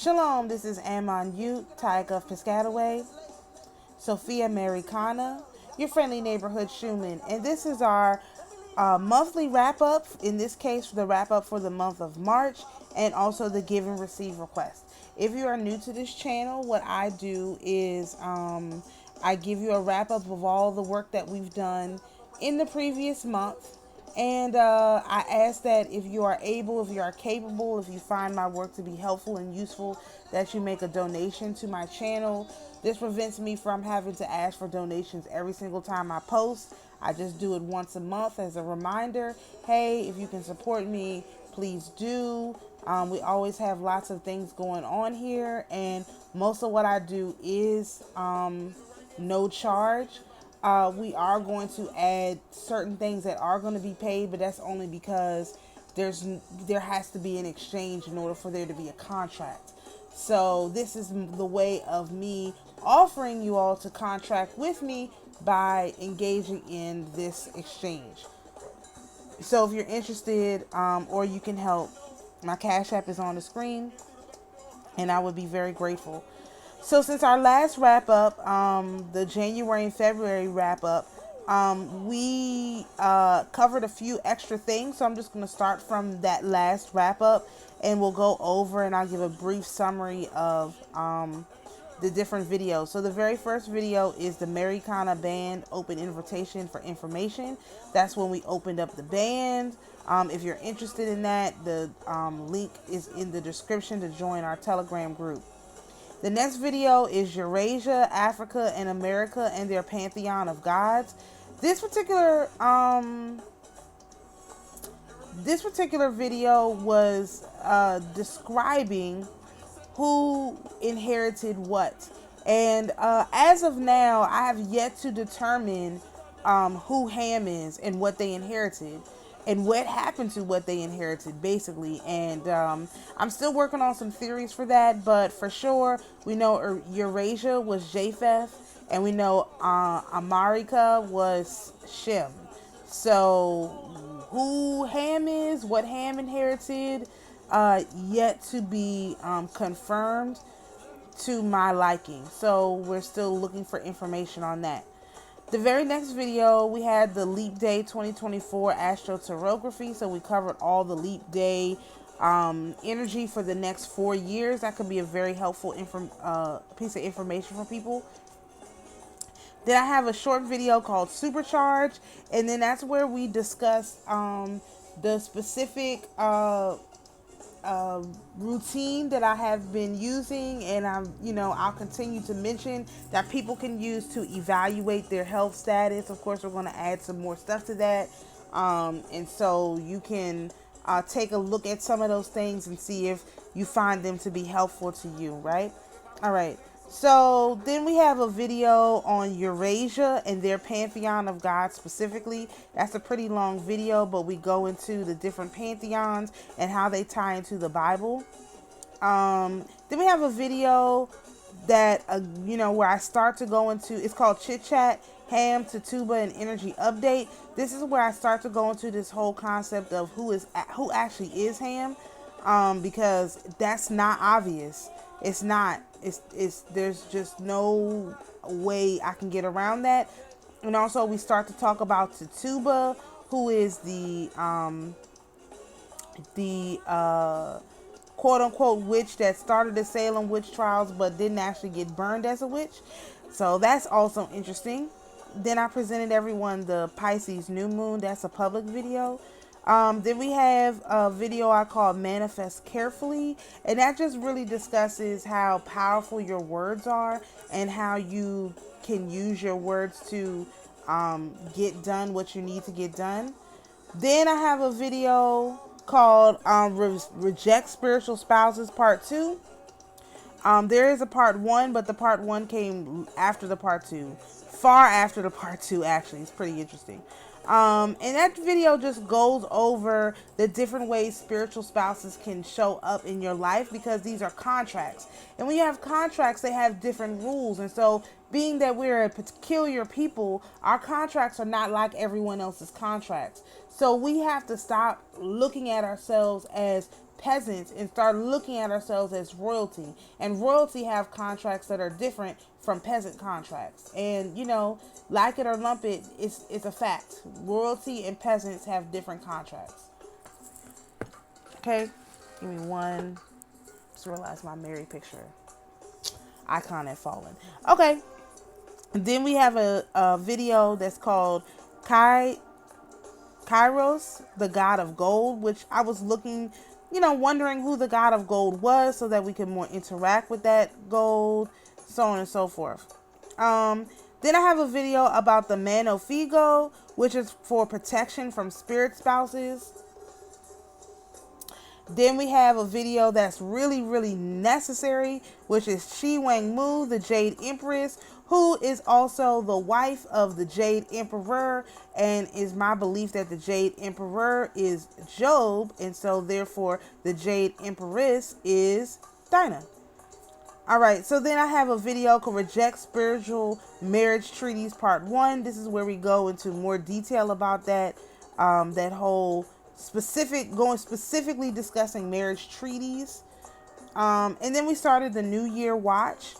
Shalom, this is Amonute, Tayac of Piscataway, Sophia Spiritualite, your friendly neighborhood Shuman, and this is our monthly wrap-up, in this case the wrap-up for the month of March, and also the give and receive request. If you are new to this channel, what I do is I give you a wrap-up of all the work that we've done in the previous month. And I ask that if you are able, if you are capable, if you find my work to be helpful and useful, that you make a donation to my channel. This prevents me from having to ask for donations every single time I post. I just do it once a month as a reminder. Hey, if you can support me, please do. We always have lots of things going on here, and most of what I do is no charge. We are going to add certain things that are going to be paid, but that's only because there has to be an exchange in order for there to be a contract. So this is the way of me offering you all to contract with me by engaging in this exchange. So if you're interested, or you can help, my Cash App is on the screen, and I would be very grateful. So since our last wrap up, the January and February wrap up, we covered a few extra things. So I'm just going to start from that last wrap up, and we'll go over and I'll give a brief summary of the different videos. So the very first video is the AmaruKhan band open invitation for information. That's when we opened up the band. If you're interested in that, the link is in the description to join our Telegram group. The next video is Eurasia, Africa, and America and their pantheon of gods. This particular video was describing who inherited what. And as of now, I have yet to determine who Ham is and what they inherited, and what happened to what they inherited, basically. And I'm still working on some theories for that, but for sure, we know Eurasia was Japheth, and we know America was Shem. So who Ham is, what Ham inherited, yet to be confirmed to my liking. So we're still looking for information on that. The very next video, we had the Leap Day 2024 astroterography. So we covered all the Leap Day energy for the next 4 years. That could be a very helpful piece of information for people. Then I have a short video called Supercharge, and then that's where we discuss the specific routine that I have been using, and I'll continue to mention that people can use to evaluate their health status. Of course, we're going to add some more stuff to that, and so you can take a look at some of those things and see if you find them to be helpful to you, right? All right. So then we have a video on Eurasia and their pantheon of gods specifically. That's a pretty long video, but we go into the different pantheons and how they tie into the Bible. Then we have a video that, where I start to go into, it's called Chit Chat, Ham, Tituba, and Energy Update. This is where I start to go into this whole concept of who actually is Ham, because that's not obvious. It's not. There's just no way I can get around that. And also we start to talk about Tituba, who is the quote unquote witch that started the Salem witch trials but didn't actually get burned as a witch. So that's also interesting. Then I presented everyone the Pisces new moon. That's a public video. Then we have a video I call Manifest Carefully, and that just really discusses how powerful your words are and how you can use your words to get done what you need to get done. Then I have a video called Reject Spiritual Spouses Part 2. There is a Part 1, but the Part 1 came after the Part 2. Far after the Part 2, actually. It's pretty interesting. And that video just goes over the different ways spiritual spouses can show up in your life, because these are contracts. And when you have contracts, they have different rules. And so being that we're a peculiar people, our contracts are not like everyone else's contracts. So we have to stop looking at ourselves as peasants and start looking at ourselves as royalty. And royalty have contracts that are different from peasant contracts. And, you know, like it or lump it, it's a fact. Royalty and peasants have different contracts. Okay, give me one. Just realized my Mary picture icon had fallen. Okay, then we have a video that's called Kairos, the god of gold, which I was looking, you know, wondering who the god of gold was so that we could more interact with that gold, so on and so forth. Then I have a video about the Mano Figo, which is for protection from spirit spouses. Then we have a video that's really, really necessary, which is Shi Wang Mu, the Jade Empress, who is also the wife of the Jade Emperor, and is my belief that the Jade Emperor is Job, and so therefore the Jade Empress is Dinah. All right, so then I have a video called Reject Spiritual Marriage Treaties Part 1. This is where we go into more detail about that, that whole specifically discussing marriage treaties. And then we started the New Year Watch.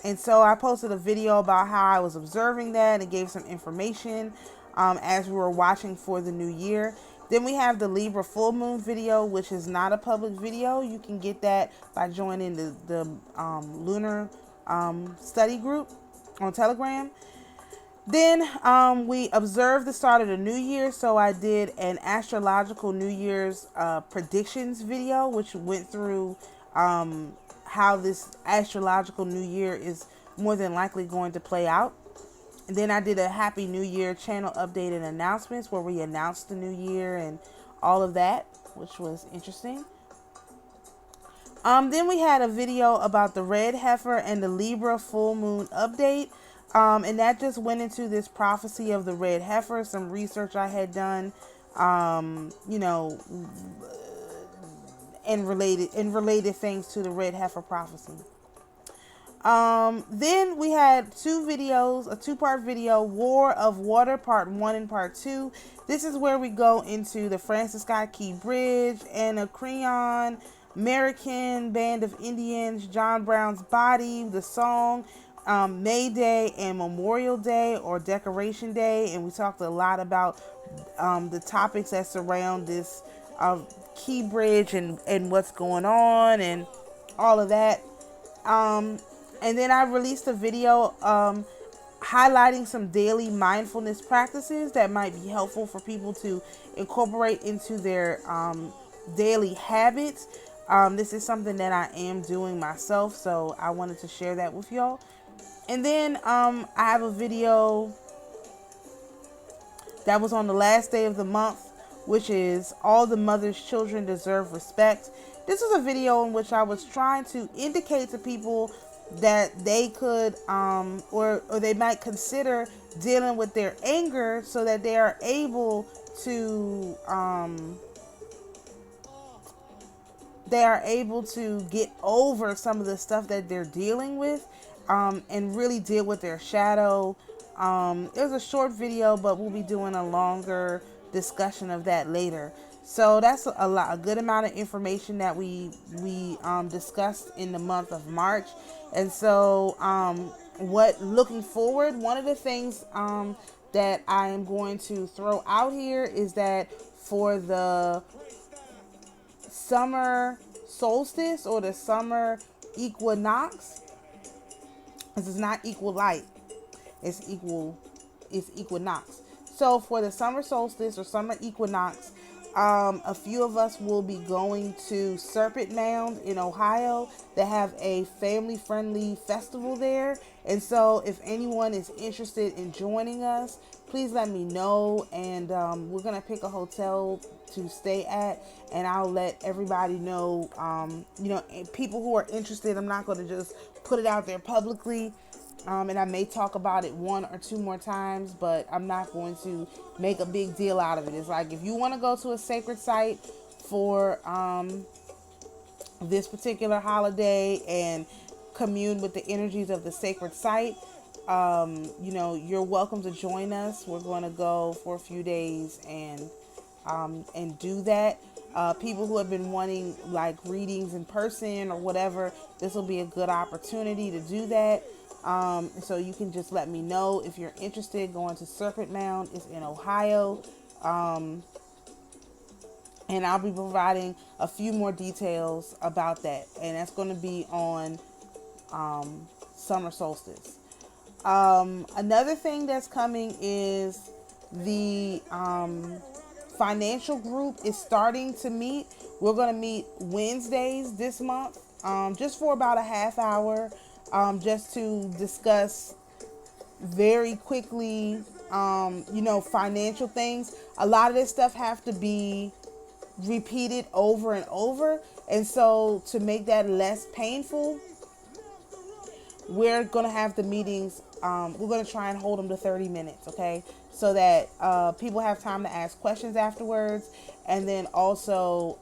And so I posted a video about how I was observing that and gave some information as we were watching for the new year. Then we have the Libra full moon video, which is not a public video. You can get that by joining the lunar study group on Telegram. Then we observed the start of the new year. So I did an astrological New Year's predictions video, which went through how this astrological new year is more than likely going to play out. And then I did a Happy New Year channel update and announcements where we announced the new year and all of that, which was interesting. Then we had a video about the red heifer and the Libra full moon update. And that just went into this prophecy of the red heifer, some research I had done, you know, and related things to the red heifer prophecy. Then we had two videos, a two-part video, War of Water Part 1 and Part 2. This is where we go into the Francis Scott Key Bridge, Anacreon, American Band of Indians, John Brown's Body, the song, May Day and Memorial Day or Decoration Day. And we talked a lot about the topics that surround this Key Bridge and what's going on and all of that. And then I released a video highlighting some daily mindfulness practices that might be helpful for people to incorporate into their daily habits. This is something that I am doing myself, so I wanted to share that with y'all. And then I have a video that was on the last day of the month, which is All the Mother's Children Deserve Respect. This is a video in which I was trying to indicate to people that they could or they might consider dealing with their anger so that they are able to get over some of the stuff that they're dealing with and really deal with their shadow. There's a short video, but we'll be doing a longer discussion of that later. So that's a good amount of information that we discussed in the month of March. And so looking forward, one of the things that I am going to throw out here is that for the summer solstice or the summer equinox, this is not equal light, it's equinox. So for the summer solstice or summer equinox, a few of us will be going to Serpent Mound in Ohio. They have a family-friendly festival there. And so if anyone is interested in joining us, please let me know. And we're going to pick a hotel to stay at. And I'll let everybody know, people who are interested. I'm not going to just put it out there publicly. And I may talk about it one or two more times, but I'm not going to make a big deal out of it. It's like if you want to go to a sacred site for this particular holiday and commune with the energies of the sacred site, you're welcome to join us. We're going to go for a few days and do that. people who have been wanting like readings in person or whatever, this will be a good opportunity to do that. So you can just let me know if you're interested. Going to Serpent Mound is in Ohio. And I'll be providing a few more details about that. And that's going to be on summer solstice. Another thing that's coming is the financial group is starting to meet. We're going to meet Wednesdays this month, just for about a half hour, just to discuss very quickly, financial things. A lot of this stuff have to be repeated over and over. And so to make that less painful, we're going to have the meetings. We're going to try and hold them to 30 minutes. Okay. So that people have time to ask questions afterwards. And then also,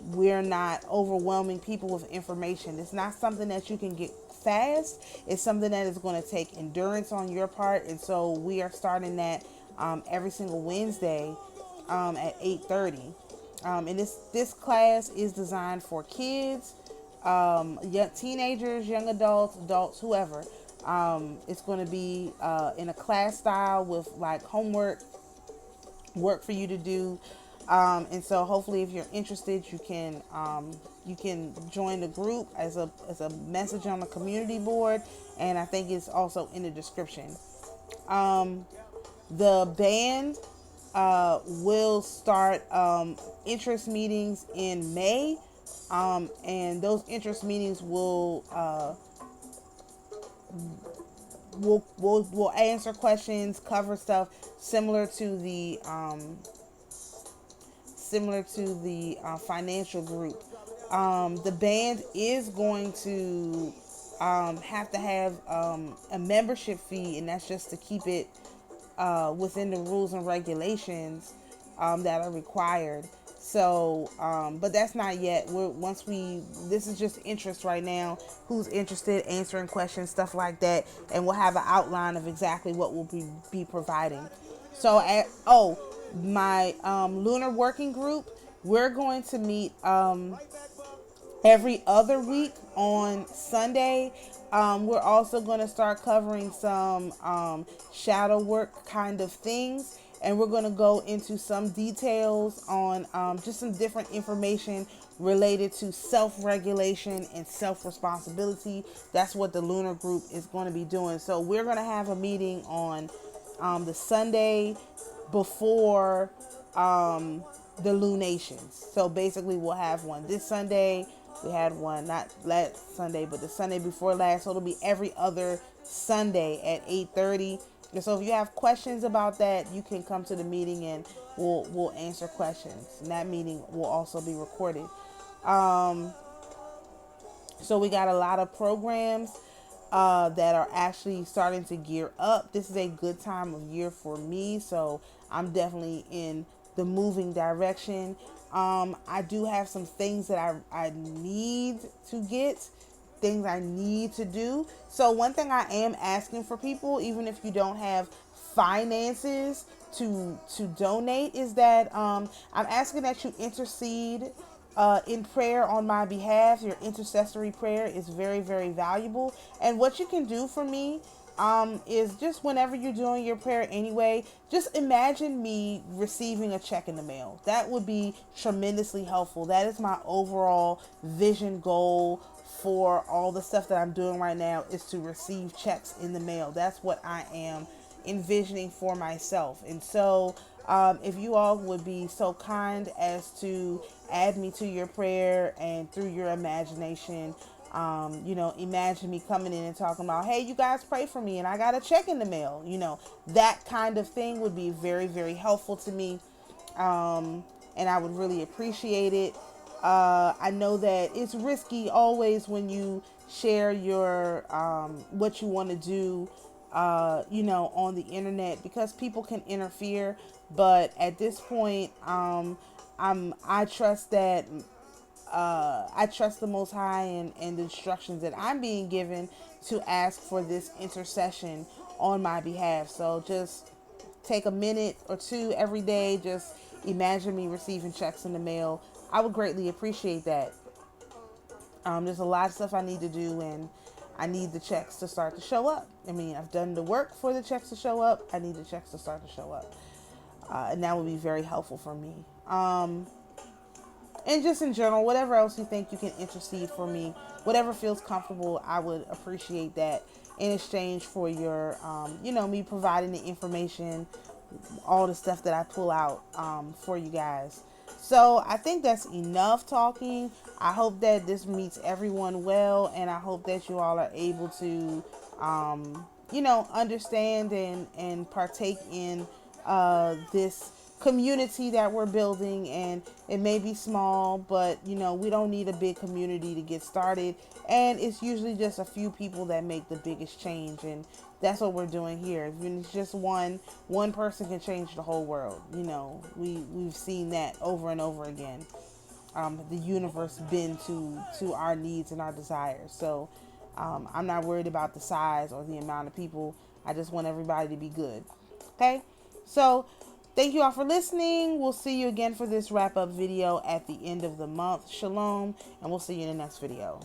we're not overwhelming people with information. It's not something that you can get fast. It's something that is going to take endurance on your part. And so we are starting that every single Wednesday at 8:30. And this class is designed for kids, young teenagers, young adults, whoever. It's going to be in a class style with like homework, work for you to do. And so hopefully if you're interested, you can join the group as a message on the community board. And I think it's also in the description. The band will start interest meetings in May. And those interest meetings will answer questions, cover stuff similar to the financial group. The band is going to have to have a membership fee, and that's just to keep it within the rules and regulations that are required. So, but that's not yet. This is just interest right now. Who's interested, answering questions, stuff like that, and we'll have an outline of exactly what we'll be providing. So, my lunar working group, we're going to meet every other week on Sunday. We're also going to start covering some shadow work kind of things. And we're going to go into some details on just some different information related to self-regulation and self-responsibility. That's what the lunar group is going to be doing. So we're going to have a meeting on the Sunday before the lunations. So basically we'll have one this Sunday. We had one not last Sunday, but the Sunday before last. So it'll be every other Sunday at 8:30. And so if you have questions about that, you can come to the meeting and we'll answer questions. And that meeting will also be recorded. So we got a lot of programs that are actually starting to gear up. This is a good time of year for me, so I'm definitely in the moving direction. I do have some things that I need to get, things I need to do. So one thing I am asking for people, even if you don't have finances to donate, is that I'm asking that you intercede in prayer on my behalf. Your intercessory prayer is very, very valuable. And what you can do for me is just whenever you're doing your prayer anyway, just imagine me receiving a check in the mail. That would be tremendously helpful. That is my overall vision goal for all the stuff that I'm doing right now, is to receive checks in the mail. That's what I am envisioning for myself. And so if you all would be so kind as to add me to your prayer, and through your imagination, imagine me coming in and talking about, hey, you guys pray for me and I got a check in the mail. That kind of thing would be very, very helpful to me. And I would really appreciate it. I know that it's risky always when you share your what you want to do, on the internet, because people can interfere. But at this point, I trust that I trust the Most High and the instructions that I'm being given to ask for this intercession on my behalf. So just take a minute or two every day, just imagine me receiving checks in the mail, I would greatly appreciate that. There's a lot of stuff I need to do, and I need the checks to start to show up. I mean, I've done the work for the checks to show up. I need the checks to start to show up. And that would be very helpful for me. And just in general, whatever else you think you can intercede for me, whatever feels comfortable, I would appreciate that in exchange for your, me providing the information, all the stuff that I pull out for you guys. So I think that's enough talking. I hope that this meets everyone well, and I hope that you all are able to, understand and partake in this community that we're building. And it may be small, but we don't need a big community to get started, and it's usually just a few people that make the biggest change, and that's what we're doing here. If it's just one person can change the whole world. We've seen that over and over again. The universe bend to our needs and our desires. So I'm not worried about the size or the amount of people. I just want everybody to be good. Okay, so thank you all for listening. We'll see you again for this wrap-up video at the end of the month. Shalom, and we'll see you in the next video.